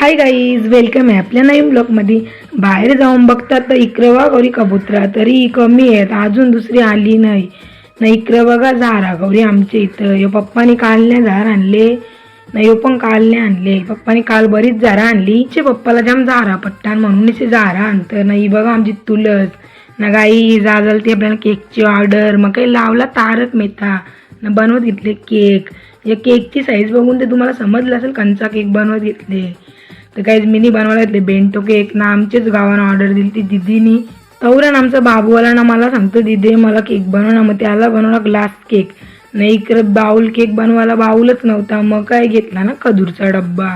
Hi guys, welcome आहे आपल्या नवीन ब्लॉगमध्ये. बाहेर जाऊन बघतात तर इकडं बघा गौरी कबुतरा तरी कमी आहेत, अजून दुसरी आली नाही. नाही इकडं बघा झारा गौरी आमच्या इथं. यो पप्पानी काल नाही झार आणले, नाही यो पण काल नाही आणले. पप्पानी काल बरीच झारा आणली. पप्पाला जाम झारा पट्टान म्हणून असे झारा आणतं. नाही बघा आमची तुलस ना गाई जाजल ती आपल्याला केकची ऑर्डर. मग काही लावला तारक मेहता ना बनवत घेतले केक. या केकची साईज बघून ते तुम्हाला समजलं असेल, कंचा केक बनवत घेतले. तर काही मिनी बनवायला घेतले बेंटो केक ना आमच्याच गावानं ऑर्डर दिली ती दिदीनी. तवरण आमचा बाबूवाला ना मला सांगतो दिदे मला केक बनव ना. मग त्याला बनवला ग्लास केक. नाही इकडं बाऊल केक बनवायला बाऊलच नव्हता, मग काय घेतला ना खजूरचा डब्बा.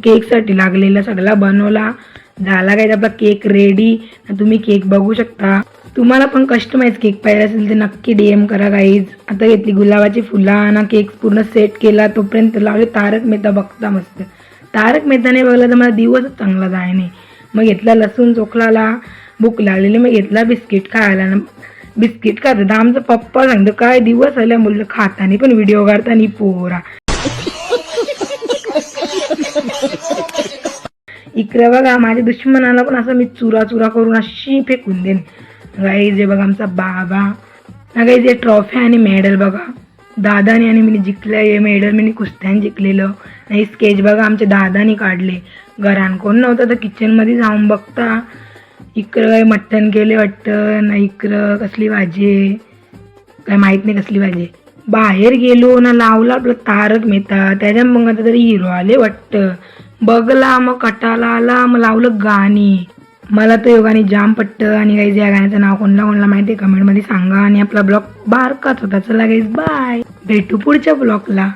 केकसाठी लागलेला सगळा बनवला. झाला काय आपला केक रेडी. तुम्ही केक बघू शकता. तुम्हाला पण कस्टमाइज केक पाहिजे असेल तर नक्की DM करा गाईज. आता घेतली गुलाबाची फुलं ना केक पूर्ण सेट केला. तोपर्यंत लावले तारक मेहता बघता मस्त. तारक मेहताने बघला तर मला दिवसच चांगला जाय नाही. मग घेतला लसूण चोखलाला. भूक लागलेली मग घेतला बिस्किट खायला ना. बिस्किट खात होता आमचा पप्पा. सांगतो काय दिवस आल्या मुलं खातानी पण व्हिडिओ काढतानी पोरा. इकडे बघा माझ्या दुश्मनाला पण असं मी चुरा चुरा करून अशी फेकून देईन. गाईज जे बघा आमचा बाबा ना. गाईज ट्रॉफी आणि मेडल बघा दादाने आणि मी जिंकलं. हे मेडल मी कुस्त्याने जिंकलेलं. नाही स्केच बघा आमच्या दादाने काढले. घरान कोण नव्हतं तर किचनमध्ये जाऊन बघता इकडं काय मटण केले वाटतं ना. इकडं कसली भाजी काय माहीत नाही कसली भाजी. बाहेर गेलो ना लावला आपलं तारक मेहता. त्याच्या मग आता तरी हिरो आले वाटतं. बघला मग कटाला आला मग लावलं गाणी. मला तर यो गाणी जाम पट्ट. आणि गाईज या गाण्याचं नाव कोणला माहिती आहे कमेंटमध्ये सांगा. आणि आपला ब्लॉग बारकाच होता. चला गाईज बाय, भेटू पुढच्या ब्लॉगला.